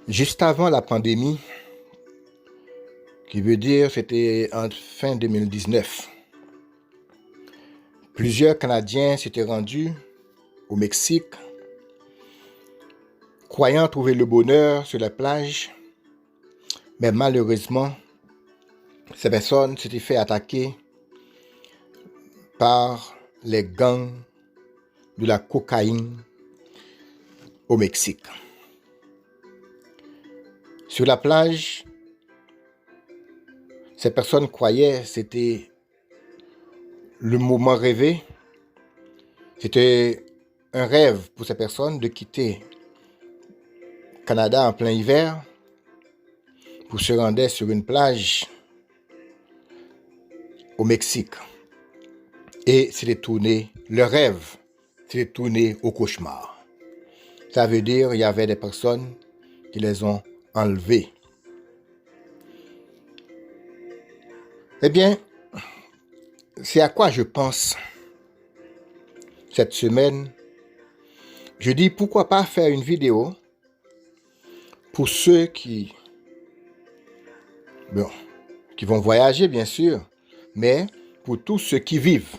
Juste avant la pandémie, qui veut dire c'était en fin 2019, plusieurs Canadiens s'étaient rendus au Mexique, croyant trouver le bonheur sur la plage, mais malheureusement, ces personnes s'étaient fait attaquer par les gangs de la cocaïne au Mexique. Sur la plage, ces personnes croyaient que c'était le moment rêvé. C'était un rêve pour ces personnes de quitter le Canada en plein hiver pour se rendre sur une plage au Mexique. Et c'était tourné, le rêve, c'était tourné au cauchemar. Ça veut dire qu'il y avait des personnes qui les ont enlevés. Eh bien, c'est à quoi je pense cette semaine. Je dis pourquoi pas faire une vidéo pour ceux qui vont voyager bien sûr, mais pour tous ceux qui vivent.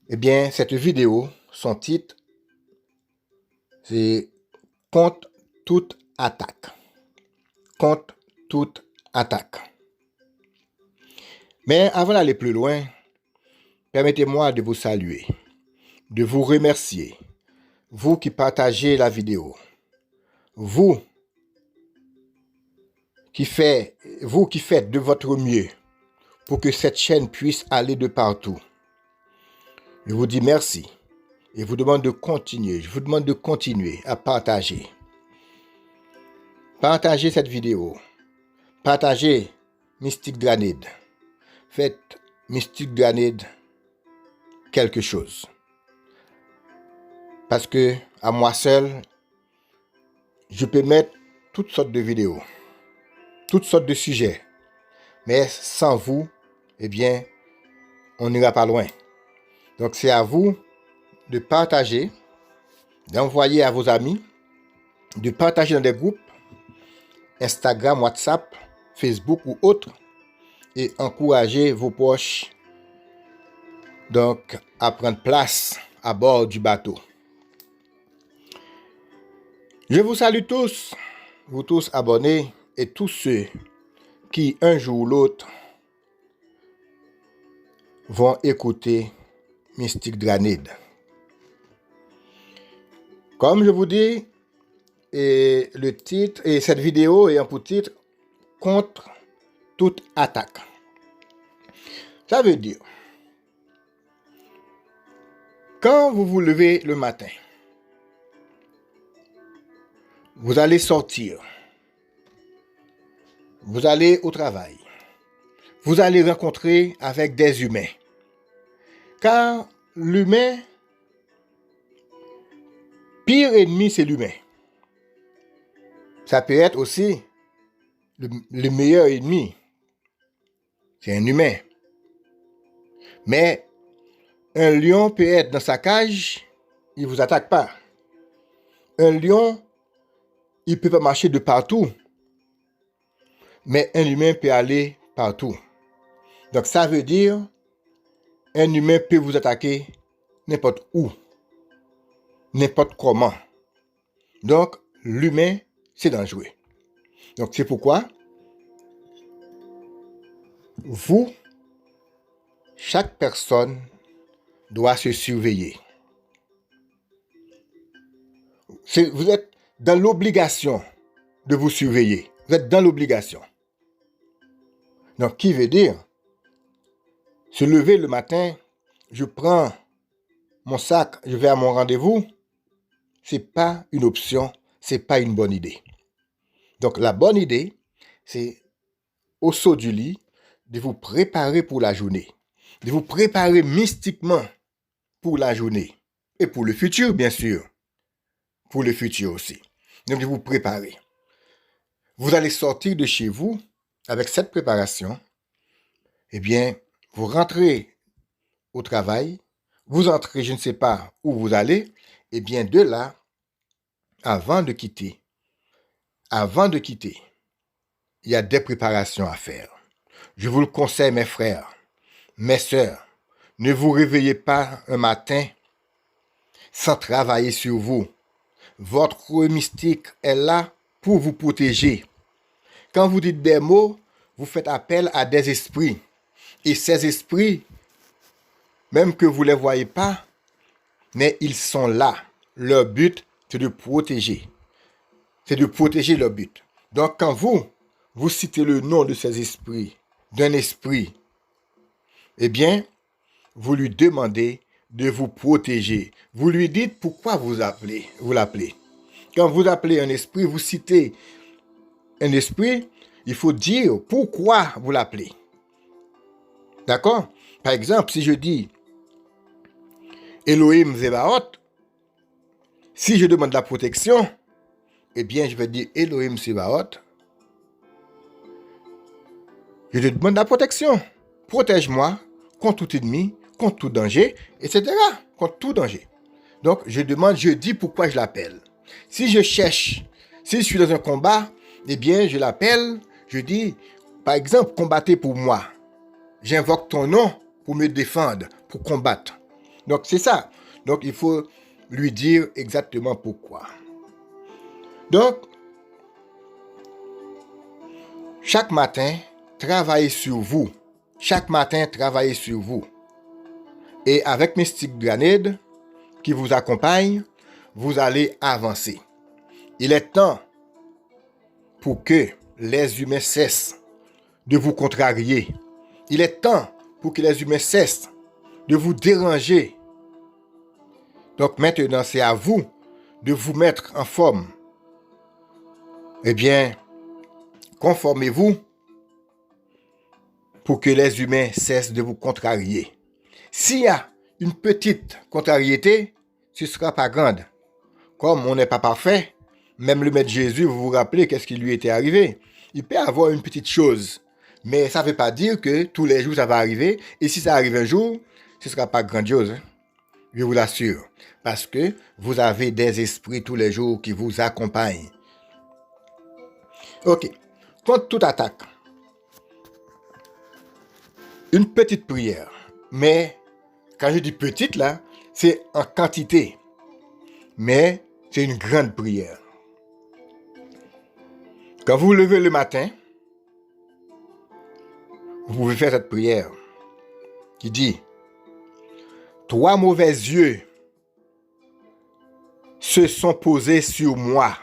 Eh bien, cette vidéo, son titre, c'est Contre toute attaque. Contre toute attaque. Mais avant d'aller plus loin, permettez-moi de vous saluer, de vous remercier, vous qui partagez la vidéo, vous qui faites de votre mieux pour que cette chaîne puisse aller de partout. Je vous dis merci et vous demande de continuer. Je vous demande de continuer à partager. Partagez cette vidéo. Partagez Mystic Granide. Faites Mystic Granide quelque chose. Parce que à moi seul, je peux mettre toutes sortes de vidéos, toutes sortes de sujets. Mais sans vous, eh bien, on n'ira pas loin. Donc c'est à vous de partager, d'envoyer à vos amis, de partager dans des groupes, Instagram, WhatsApp, Facebook ou autres, et encourager vos proches donc à prendre place à bord du bateau. Je vous salue tous, vous tous abonnés et tous ceux qui un jour ou l'autre vont écouter Mystic Granide. Comme je vous dis, et le titre et cette vidéo est un pour titre Contre toute attaque. Ça veut dire, quand vous vous levez le matin, vous allez sortir, vous allez au travail, vous allez rencontrer avec des humains. Car l'humain, pire ennemi, c'est l'humain. Ça peut être aussi le meilleur ennemi. C'est un humain. Mais un lion peut être dans sa cage, il ne vous attaque pas. Un lion, il peut pas marcher de partout. Mais un humain peut aller partout. Donc ça veut dire, un humain peut vous attaquer n'importe où, n'importe comment. Donc l'humain, c'est dangereux. Donc c'est pourquoi vous, chaque personne doit se surveiller. Vous êtes dans l'obligation de vous surveiller. Vous êtes dans l'obligation. Donc, qui veut dire, se lever le matin, je prends mon sac, je vais à mon rendez-vous, c'est pas une option, c'est pas une bonne idée. Donc, la bonne idée, c'est au saut du lit, de vous préparer pour la journée, de vous préparer mystiquement pour la journée et pour le futur, bien sûr. Pour le futur aussi. Donc, de vous préparer. Vous allez sortir de chez vous avec cette préparation. Eh bien, vous rentrez au travail, vous entrez, je ne sais pas où vous allez. Eh bien, de là, avant de quitter, il y a des préparations à faire. Je vous le conseille, mes frères, mes sœurs, ne vous réveillez pas un matin sans travailler sur vous. Votre mystique est là pour vous protéger. Quand vous dites des mots, vous faites appel à des esprits. Et ces esprits, même que vous ne les voyez pas, mais ils sont là. Leur but, c'est de protéger. C'est de protéger leur but. Donc, quand vous citez le nom de ces esprits, d'un esprit, eh bien, vous lui demandez de vous protéger. Vous lui dites pourquoi vous l'appelez. Quand vous appelez un esprit, vous citez un esprit, il faut dire pourquoi vous l'appelez. D'accord? Par exemple, si je dis Elohim Zebaoth, si je demande la protection, eh bien, je vais dire Elohim Zebaoth. Je te demande la protection. Protège-moi contre tout ennemi, contre tout danger, etc. Contre tout danger. Donc, je dis pourquoi je l'appelle. Si je suis dans un combat, eh bien, je l'appelle, je dis, par exemple, combattez pour moi. J'invoque ton nom pour me défendre, pour combattre. Donc, c'est ça. Donc, il faut lui dire exactement pourquoi. Donc, chaque matin, travaillez sur vous. Chaque matin, travaillez sur vous. Et avec Mystic Grenade, qui vous accompagne, vous allez avancer. Il est temps pour que les humains cessent de vous contrarier. Il est temps pour que les humains cessent de vous déranger. Donc maintenant, c'est à vous de vous mettre en forme. Eh bien, conformez-vous pour que les humains cessent de vous contrarier. S'il y a une petite contrariété, ce ne sera pas grande. Comme on n'est pas parfait, même le Maître Jésus, vous vous rappelez qu'est-ce qui lui était arrivé. Il peut avoir une petite chose, mais ça ne veut pas dire que tous les jours ça va arriver. Et si ça arrive un jour, ce ne sera pas grandiose. Je vous l'assure. Parce que vous avez des esprits tous les jours qui vous accompagnent. Ok. Contre toute attaque, une petite prière. Mais quand je dis petite là, c'est en quantité. Mais c'est une grande prière. Quand vous vous levez le matin, vous pouvez faire cette prière qui dit: 3 mauvais yeux se sont posés sur moi,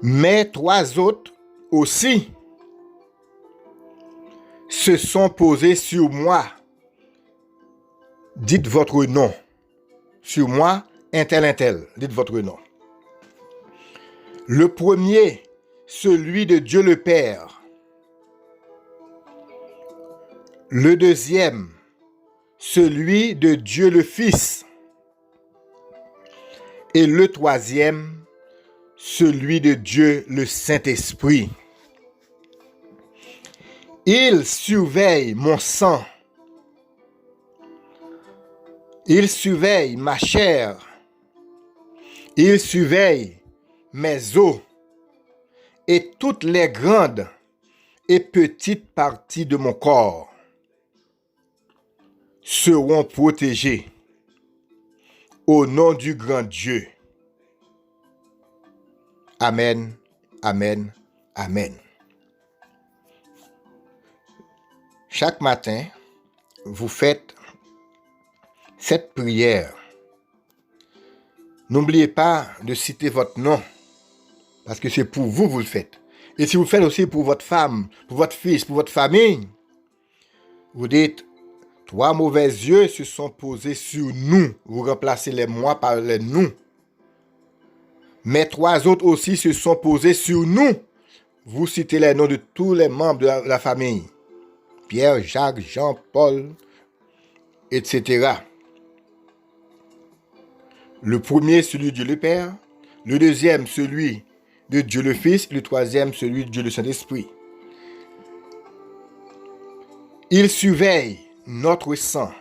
mais 3 autres aussi se sont posés sur moi. Dites votre nom. Sur moi, un tel. Dites votre nom. Le premier, celui de Dieu le Père. Le deuxième, celui de Dieu le Fils. Et le troisième, celui de Dieu le Saint-Esprit. Il surveille mon sang. Il surveille ma chair. Il surveille mes os. Et toutes les grandes et petites parties de mon corps seront protégées au nom du grand Dieu. Amen, amen, amen. Chaque matin, vous faites cette prière. N'oubliez pas de citer votre nom, parce que c'est pour vous, vous le faites. Et si vous le faites aussi pour votre femme, pour votre fils, pour votre famille, vous dites: 3 mauvais yeux se sont posés sur nous. Vous remplacez les moi par les nous. Mais 3 autres aussi se sont posés sur nous. Vous citez les noms de tous les membres de la famille. Pierre, Jacques, Jean, Paul, etc. Le premier, celui de Dieu le Père. Le deuxième, celui de Dieu le Fils. Le troisième, celui de Dieu le Saint-Esprit. Il surveille notre sang,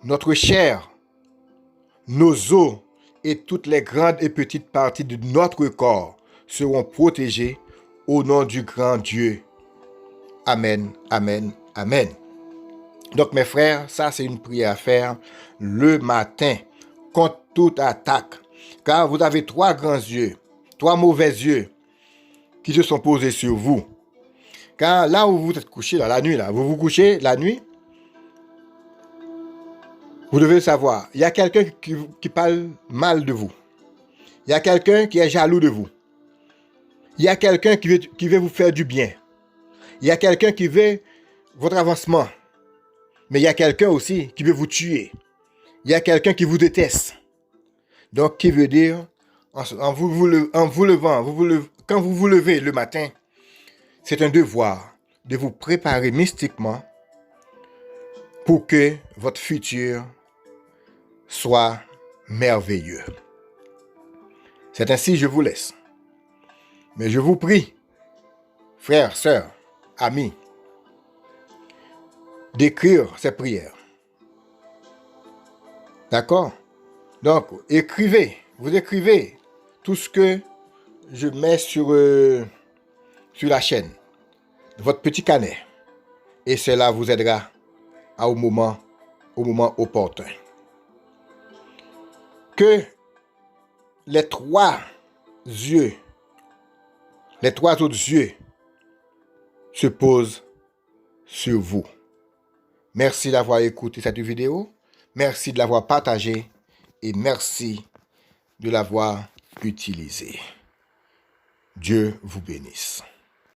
notre chair, nos os et toutes les grandes et petites parties de notre corps seront protégées au nom du grand Dieu. Amen, amen, amen. Donc mes frères, ça c'est une prière à faire le matin contre toute attaque. Car vous avez 3 grands yeux, 3 mauvais yeux qui se sont posés sur vous. Car là où vous êtes couché, la nuit, vous vous couchez la nuit, vous devez le savoir, il y a quelqu'un qui parle mal de vous. Il y a quelqu'un qui est jaloux de vous. Il y a quelqu'un qui veut vous faire du bien. Il y a quelqu'un qui veut votre avancement. Mais il y a quelqu'un aussi qui veut vous tuer. Il y a quelqu'un qui vous déteste. Donc, qui veut dire, quand vous vous levez le matin, c'est un devoir de vous préparer mystiquement pour que votre futur soit merveilleux. C'est ainsi, je vous laisse. Mais je vous prie, frères, sœurs, amis, d'écrire ces prières. D'accord? Donc, vous écrivez tout ce que je mets sur la chaîne, votre petit carnet. Et cela vous aidera au moment opportun. Que les 3 autres yeux se posent sur vous. Merci d'avoir écouté cette vidéo. Merci de l'avoir partagée. Et merci de l'avoir utilisée. Dieu vous bénisse.